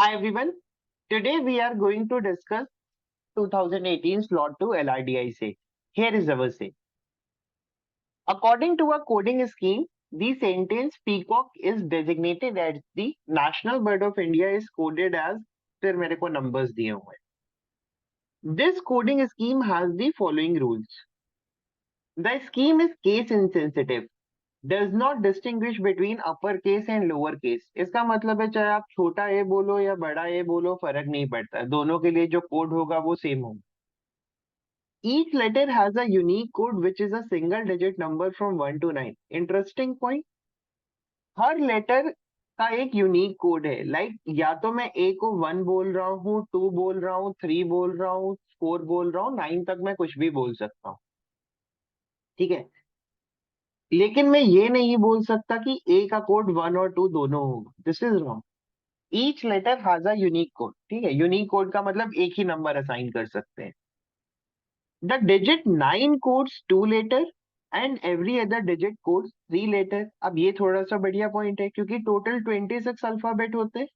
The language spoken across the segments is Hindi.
Hi everyone. Today we are going to discuss 2018 Slot 2 LRDI. Here is our say. According to a coding scheme, the sentence peacock is designated as the national bird of India is coded as फिर मेरे को numbers दिए हुए हैं. This coding scheme has the following rules. The scheme is case insensitive. Does not distinguish between upper case and lower case. इसका मतलब है चाहे आप छोटा ए बोलो या बड़ा ए बोलो फर्क नहीं पड़ता, दोनों के लिए जो कोड होगा वो सेम होगा. Each letter has a unique code which is a single digit number from 1 to 9. Interesting point. हर लेटर का एक यूनिक कोड है. या तो मैं ए को 1 बोल रहा हूँ, 2 बोल रहा हूँ, 3 बोल रहा हूँ, 4 बोल रहा हूँ, 9 तक मैं कुछ भी बोल सकता हूँ. ठीक है, लेकिन मैं ये नहीं बोल सकता कि ए का कोड 1 और 2 दोनों होगा. This is wrong. Each letter has a unique code. ठीक है, यूनिक कोड का मतलब एक ही नंबर असाइन कर सकते हैं. The digit 9 codes 2 letter and every other digit codes 3 letter. अब ये थोड़ा सा बढ़िया पॉइंट है क्योंकि टोटल 26 अल्फाबेट होते हैं.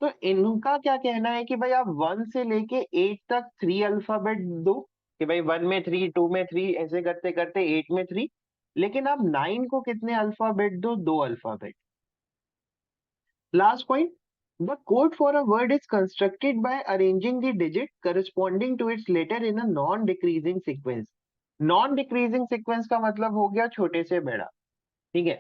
तो इनका क्या कहना है कि भाई आप 1 से लेके 8 तक 3 अल्फाबेट दो, कि भाई 1 में 3, 2 में 3, ऐसे करते करते 8 में 3. लेकिन आप 9 को कितने अल्फाबेट दो? 2 alphabet. Last point, the code for a word is constructed by arranging the digit corresponding to its letter in a non-decreasing sequence. Non-decreasing sequence का मतलब हो गया छोटे से बड़ा. ठीक है,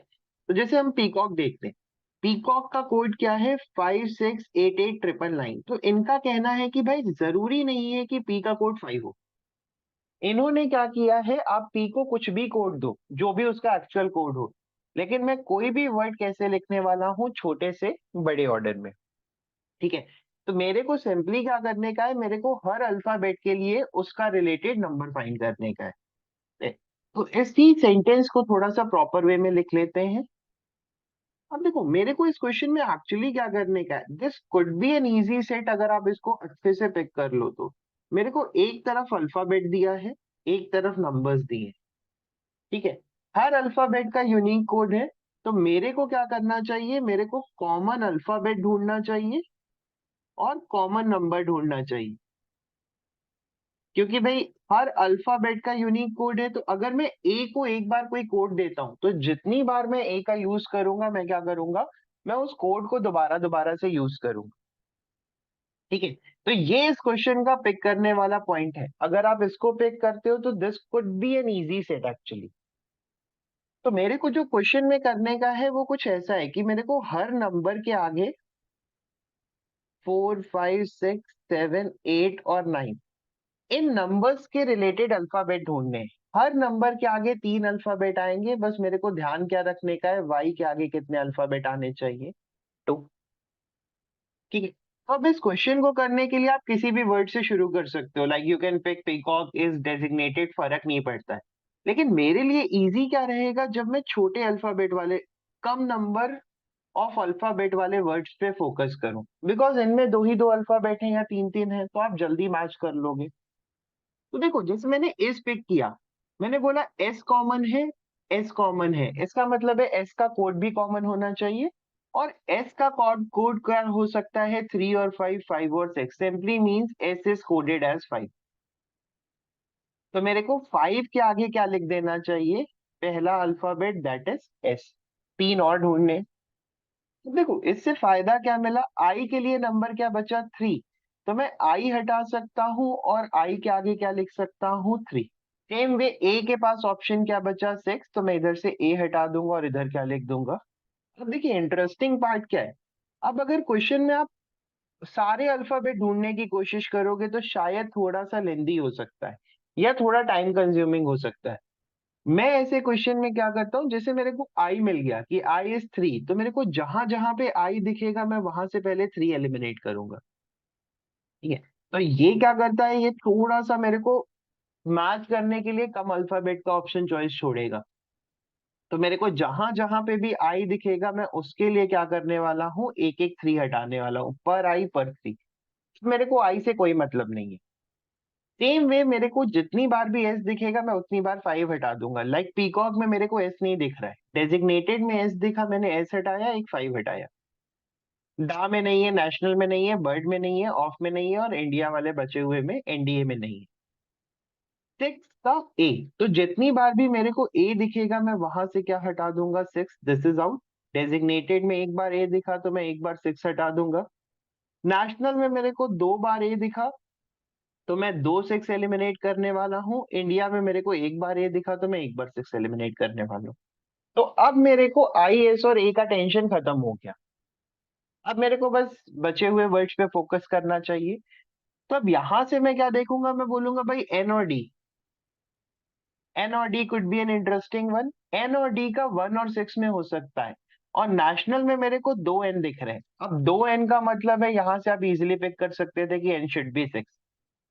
तो जैसे हम पीकॉक देखते हैं, पीकॉक का कोड क्या है? 568899. तो इनका कहना है कि भाई जरूरी नहीं है कि पी का कोड 5 हो. इन्होंने क्या किया है, आप पी को कुछ भी कोड दो, जो भी उसका एक्चुअल कोड हो, लेकिन मैं कोई भी वर्ड कैसे लिखने वाला हूँ? छोटे से बड़े ऑर्डर में. ठीक है, तो मेरे को सिंपली क्या करने का है, मेरे को हर अल्फाबेट के लिए उसका रिलेटेड नंबर फाइंड करने का है. तो इसी सेंटेंस को थोड़ा सा प्रॉपर वे में लिख लेते हैं. अब देखो, मेरे को इस क्वेश्चन में एक्चुअली क्या करने का है, this could be an easy set अगर आप इसको अच्छे से पिक कर लो तो. मेरे को एक तरफ अल्फाबेट दिया है, एक तरफ नंबर्स दिए. ठीक है, हर अल्फाबेट का यूनिक कोड है. तो मेरे को क्या करना चाहिए, मेरे को कॉमन अल्फाबेट ढूंढना चाहिए और कॉमन नंबर ढूंढना चाहिए. क्योंकि भाई हर अल्फाबेट का यूनिक कोड है, तो अगर मैं ए को एक बार कोई कोड देता हूं तो जितनी बार मैं ए का यूज करूंगा, मैं क्या करूंगा, मैं उस कोड को दोबारा दोबारा से यूज करूंगा. ठीक है, तो ये इस क्वेश्चन का पिक करने वाला पॉइंट है. अगर आप इसको पिक करते हो तो this could be an easy set actually. तो मेरे को जो क्वेश्चन में करने का है वो कुछ ऐसा है कि मेरे को हर नंबर के आगे 4, 5, 6, 7, 8 और 9, इन नंबर्स के रिलेटेड अल्फाबेट ढूंढने हैं. हर नंबर के आगे 3 अल्फाबेट आएंगे. बस मेरे को ध्यान क्या रखने का है, वाई के आगे कितने अल्फाबेट आने चाहिए? 2. ठीक है, तो अब इस क्वेश्चन को करने के लिए आप किसी भी वर्ड से शुरू कर सकते हो. Like you can pick peacock is designated, फर्क नहीं पड़ता है. लेकिन मेरे लिए इजी क्या रहेगा, जब मैं छोटे अल्फाबेट वाले, कम नंबर ऑफ अल्फाबेट वाले वर्ड्स पे फोकस करूं. बिकॉज इनमें दो ही दो अल्फाबेट हैं या तीन तीन है, तो आप जल्दी मैच कर लोगे. तो देखो, जैसे मैंने एस पिक किया, मैंने बोला एस कॉमन है, एस कॉमन है, इसका मतलब है एस का कोड भी कॉमन होना चाहिए. और एस का कोड कोड क्या हो सकता है? 3 और 5, 5 और 6. Simply means S is coded as 5. तो मेरे को 5 के आगे क्या लिख देना चाहिए? पहला अल्फाबेट, दैट इज एस. तीन और ढूंढने. तो देखो, इससे फायदा क्या मिला, आई के लिए नंबर क्या बचा? 3. तो मैं आई हटा सकता हूँ और आई के आगे क्या लिख सकता हूँ? 3. सेम वे ए के पास ऑप्शन क्या बचा? 6. तो मैं इधर से ए हटा दूंगा और इधर क्या लिख दूंगा? अब देखिए, इंटरेस्टिंग पार्ट क्या है. अब अगर क्वेश्चन में आप सारे अल्फाबेट ढूंढने की कोशिश करोगे तो शायद थोड़ा सा लेंदी हो सकता है या थोड़ा टाइम कंज्यूमिंग हो सकता है. मैं ऐसे क्वेश्चन में क्या करता हूँ, जैसे मेरे को आई मिल गया कि आई इज 3, तो मेरे को जहां जहां पे आई दिखेगा मैं वहां से पहले 3 एलिमिनेट करूंगा. ठीक है, तो ये क्या करता है, ये थोड़ा सा मेरे को मैच करने के लिए कम अल्फाबेट का ऑप्शन चॉइस छोड़ेगा. तो मेरे को जहां जहां पे भी आई दिखेगा मैं उसके लिए क्या करने वाला हूँ, एक एक 3 हटाने वाला हूँ, पर आई पर 3. मेरे को आई से कोई मतलब नहीं है. सेम वे मेरे को जितनी बार भी एस दिखेगा मैं उतनी बार 5 हटा दूंगा. लाइक पीकॉक में मेरे को एस नहीं दिख रहा है, डेजिग्नेटेड में एस दिखा, मैंने एस हटाया, एक 5 हटाया. डा में नहीं है, नेशनल में नहीं है, बर्ड में नहीं है, ऑफ में नहीं है, और इंडिया वाले बचे हुए में एनडीए में नहीं है। सिक्स का ए, तो जितनी बार भी मेरे को ए दिखेगा मैं वहां से क्या हटा दूंगा, six, this is out. Designated में एक बार ए दिखा तो मैं एक बार सिक्स हटा दूंगा। नेशनल में मेरे को दो बार ए दिखा तो मैं दो सिक्स एलिमिनेट करने वाला हूँ। इंडिया में मेरे को एक बार ए दिखा तो मैं एक बार सिक्स एलिमिनेट करने वाला हूँ। तो अब मेरे को आई एस और ए का टेंशन खत्म हो गया। अब मेरे को बस बचे हुए वर्ड्स पे फोकस करना चाहिए। तो अब यहां से मैं क्या देखूंगा, मैं बोलूंगा भाई एन और डी। एन और D could be an interesting one. N और डी का वन और सिक्स में हो सकता है। और नेशनल में मेरे को दो एन दिख रहे हैं। अब दो एन का मतलब है, यहां से आप इजीली पिक कर सकते थे कि एन शुड बी सिक्स।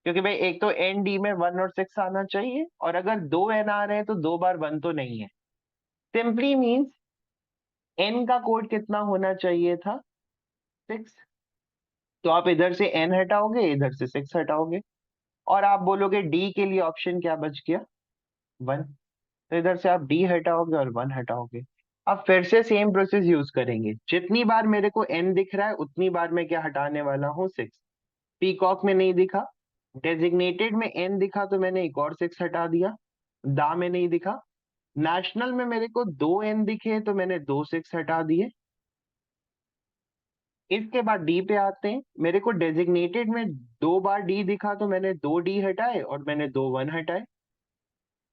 क्योंकि भाई एक तो एन डी में वन और सिक्स आना चाहिए, और अगर दो एन आ रहे हैं तो दो बार वन तो नहीं है। सिंपली मीन्स एन का कोड कितना होना चाहिए था, सिक्स। तो आप इधर से एन हटाओगे, इधर से सिक्स हटाओगे, और आप बोलोगे डी के लिए ऑप्शन क्या बच गया, वन। तो इधर से आप डी हटाओगे और वन हटाओगे। अब फिर से सेम प्रोसेस यूज करेंगे। जितनी बार मेरे को एन दिख रहा है उतनी बार मैं क्या हटाने वाला हूँ, सिक्स। पीकॉक में नहीं दिखा, डेजिग्नेटेड में एन दिखा तो मैंने एक और सिक्स हटा दिया। दा में नहीं दिखा। नेशनल में मेरे को दो एन दिखे तो मैंने दो सिक्स हटा दिए। इसके बाद डी पे आते हैं। मेरे को डेजिग्नेटेड में दो बार डी दिखा तो मैंने दो डी हटाए और मैंने दो वन हटाए।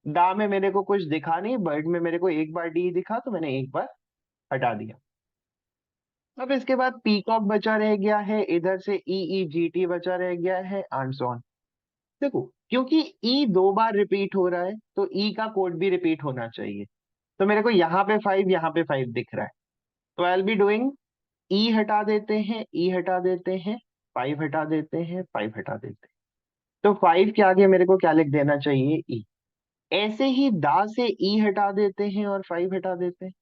डा में मेरे को कुछ दिखा नहीं, बर्ड में मेरे को एक बार डी दिखा तो मैंने एक बार हटा दिया। अब इसके बाद पीकॉक बचा रह गया है, इधर से ई ई जी टी बचा रह गया है, एंड सो ऑन। देखो, क्योंकि ई दो बार रिपीट हो रहा है तो ई का कोड भी रिपीट होना चाहिए। तो मेरे को यहाँ पे फाइव, यहाँ पे फाइव दिख रहा है। तो आई विल बी डूइंग, ई हटा देते हैं, ई हटा देते हैं, फाइव हटा देते हैं, फाइव हटा देते हैं। तो फाइव के आगे मेरे को क्या लिख देना चाहिए, ई। ऐसे ही दा से ई हटा देते हैं और फाइव हटा देते हैं।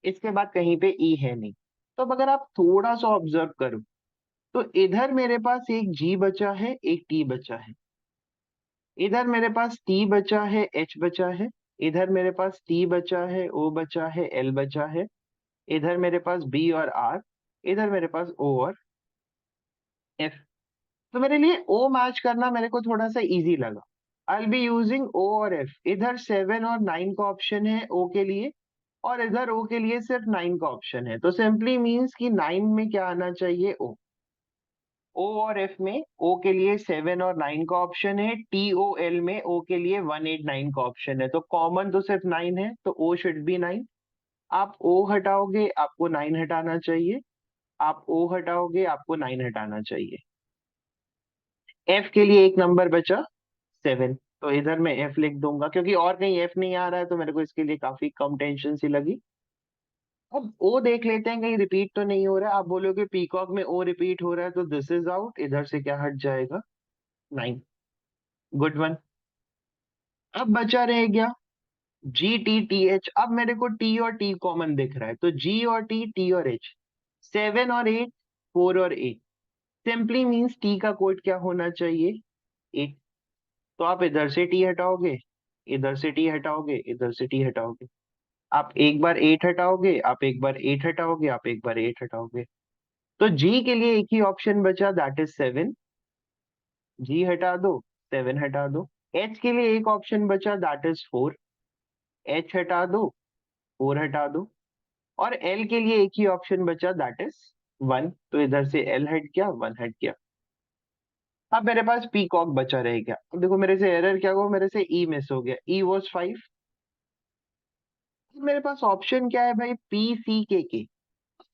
इसके बाद कहीं पे ई है नहीं। तो अब अगर आप थोड़ा सा ऑब्जर्व करो तो इधर मेरे पास एक जी बचा है, एक टी बचा है। इधर मेरे पास टी बचा है, एच बचा है। इधर मेरे पास टी बचा है, ओ बचा है, एल बचा है। इधर मेरे पास बी और आर। इधर मेरे पास ओ और एफ। तो मेरे लिए ओ मैच करना मेरे को थोड़ा सा इजी लगा। आई बी यूजिंग ओ और एफ। इधर सेवन और नाइन का ऑप्शन है ओ के लिए, और इधर ओ के लिए सिर्फ नाइन का ऑप्शन है। तो सिंपली मीन्स कि नाइन में क्या आना चाहिए, ओ। ओ और एफ में ओ के लिए सेवन और नाइन का ऑप्शन है, टी ओ एल में ओ के लिए वन एट नाइन का ऑप्शन है। तो कॉमन तो सिर्फ नाइन है, तो ओ शुड बी नाइन। आप ओ हटाओगे आपको नाइन हटाना चाहिए। आप ओ हटाओगे आपको नाइन हटाना चाहिए। एफ के लिए एक नंबर बचा, सेवन। तो इधर मैं एफ लिख दूंगा, क्योंकि और कहीं एफ नहीं आ रहा है तो मेरे को इसके लिए काफी कम टेंशन सी लगी। अब ओ देख लेते हैं कहीं रिपीट तो नहीं हो रहा है। आप बोलोगे पीकॉक में ओ रिपीट हो रहा है तो दिस इज आउट, इधर से क्या हट जाएगा, नाइन। Good one. अब बचा रह गया जी टी टी एच। अब मेरे को टी और टी कॉमन दिख रहा है, तो जी और टी और एच। सेवन और एट, फोर और एट। सिंपली मीन्स टी का कोड क्या होना चाहिए, एट। तो आप इधर से टी हटाओगे, इधर से टी हटाओगे, इधर से टी हटाओगे। आप एक बार एट हटाओगे, आप एक बार एट हटाओगे, आप एक बार एट हटाओगे। तो जी के लिए एक ही ऑप्शन बचा, दैट इज सेवन। जी हटा दो, सेवन हटा दो। एच के लिए एक ऑप्शन बचा, दैट इज फोर। एच हटा दो, फोर हटा दो। और एल के लिए एक ही ऑप्शन बचा, दैट इज वन। तो इधर से एल हट गया, वन हट गया। अब मेरे पास पीकॉक बचा रह गया। अब देखो मेरे से एरर क्या हुआ, मेरे से ई मिस हो गया, ई वॉज फाइव। मेरे पास ऑप्शन क्या है भाई, पी सी के।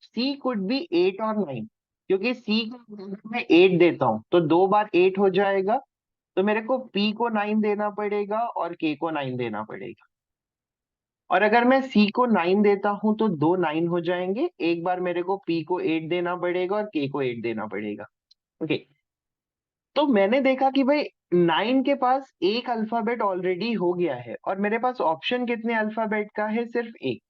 सी कुड बी एट और नाइन, क्योंकि सी को मैं एट देता हूं तो दो बार एट हो जाएगा। तो मेरे को पी को नाइन देना पड़ेगा और के को नाइन देना पड़ेगा। और अगर मैं सी को नाइन देता हूं तो दो नाइन हो जाएंगे, एक बार मेरे को पी को एट देना पड़ेगा और के को एट देना पड़ेगा। ओके। तो मैंने देखा कि भाई नाइन के पास एक अल्फाबेट ऑलरेडी हो गया है, और मेरे पास ऑप्शन कितने अल्फाबेट का है, सिर्फ एक।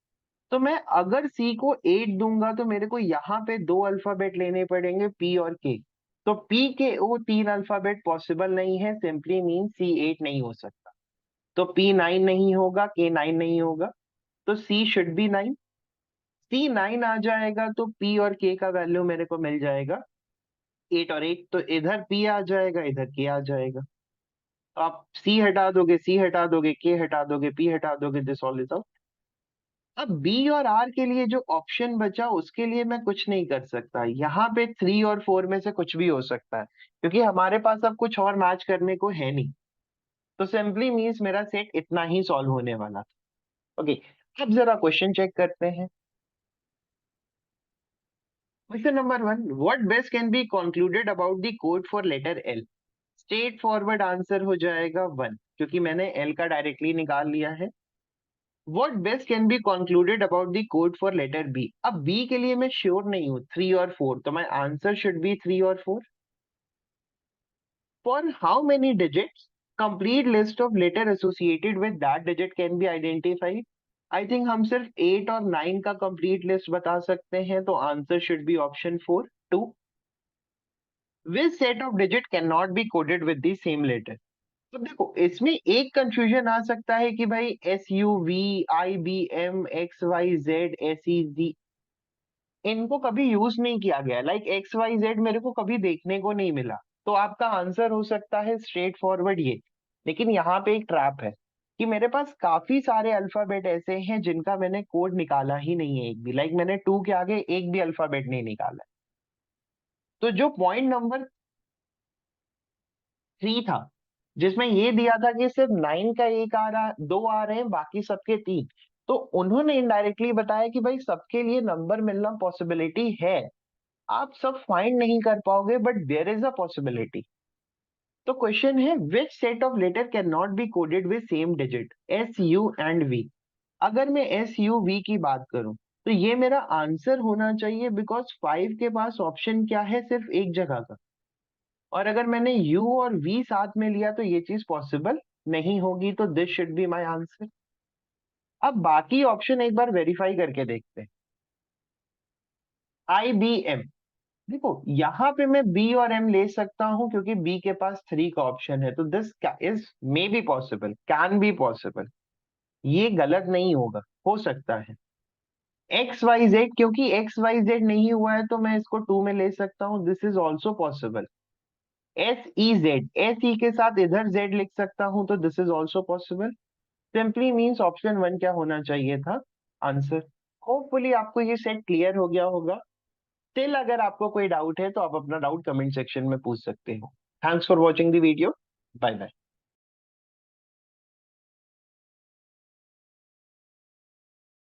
तो मैं अगर सी को एट दूंगा तो मेरे को यहाँ पे दो अल्फाबेट लेने पड़ेंगे, पी और के। तो पी के ओ तीन अल्फाबेट पॉसिबल नहीं है, सिंपली मीन सी एट नहीं हो सकता। तो पी नाइन नहीं होगा, के नाइन नहीं होगा, तो सी शुड बी नाइन। सी 9 आ जाएगा तो पी और के का वैल्यू मेरे को मिल जाएगा 8 और 8, तो इधर पी आ जाएगा, इधर के आ जाएगा। तो आप सी हटा दोगे, सी हटा दोगे, के हटा दोगे, पी हटा दोगे, दिस ऑल इज आउट। अब बी और आर के लिए जो ऑप्शन बचा उसके लिए मैं कुछ नहीं कर सकता, यहाँ पे 3 और 4 में से कुछ भी हो सकता है, क्योंकि हमारे पास अब कुछ और मैच करने को है नहीं। तो सिंपली मीन्स मेरा सेट इतना ही सॉल्व होने वाला था। ओके, अब जरा क्वेश्चन चेक करते हैं। Question number 1, what best can be concluded about the code for letter L. Straightforward answer हो जाएगा 1, क्योंकि मैंने एल का डायरेक्टली निकाल लिया है। What best can be concluded about the code for letter B? अब B के लिए मैं श्योर नहीं हूँ 3 और 4, तो my answer should be 3 और 4. For how many digits? Complete list of letter associated with that digit can be identified. I think हम सिर्फ 8 और 9 का complete list बता सकते हैं, तो answer should be option 4, 2. Which set of digit cannot be coded with the same letter? तो देखो इसमें एक कंफ्यूजन आ सकता है कि भाई SUV, IBM, XYZ, SEZ इनको कभी यूज नहीं किया गया, लाइक XYZ मेरे को कभी देखने को नहीं मिला। तो आपका आंसर हो सकता है स्ट्रेट फॉरवर्ड ये। लेकिन यहाँ पे एक ट्रैप है कि मेरे पास काफी सारे अल्फाबेट ऐसे हैं जिनका मैंने कोड निकाला ही नहीं है एक भी, लाइक मैंने 2 के आगे एक भी अल्फाबेट नहीं निकाला है। तो जो पॉइंट नंबर 3 था, जिसमें ये दिया था कि सिर्फ 9 का एक आ रहा, 2 आ रहे हैं, बाकी सबके 3, तो उन्होंने इनडायरेक्टली बताया कि भाई सबके लिए नंबर मिलना पॉसिबिलिटी है। आप सब फाइंड नहीं कर पाओगे but there is a possibility. तो क्वेश्चन है which set of letter can not be coded with same digit SU and V। अगर मैं SUV की बात करूं तो ये मेरा आंसर होना चाहिए, बिकॉज 5 के पास ऑप्शन क्या है, सिर्फ एक जगह का। और अगर मैंने U और V साथ में लिया तो ये चीज पॉसिबल नहीं होगी, तो this should be my answer. अब बाकी ऑप्शन एक बार वेरीफाई करके देखते हैं। IBM, देखो यहाँ पे मैं बी और एम ले सकता हूँ क्योंकि बी के पास 3 का ऑप्शन है, तो this is may be possible, can be possible, ये गलत नहीं होगा, हो सकता है। XYZ, क्योंकि XYZ नहीं हुआ है तो मैं इसको 2 में ले सकता हूँ, this is also possible. SEZ, SE के साथ इधर Z लिख सकता हूँ, तो this is also possible. Simply means option 1 क्या होना चाहिए था, आंसर। होपफुली आपको ये सेट क्लियर हो गया होगा। स्टिल अगर आपको कोई डाउट है तो आप अपना डाउट कमेंट सेक्शन में पूछ सकते हो। Thanks for watching the video. Bye bye.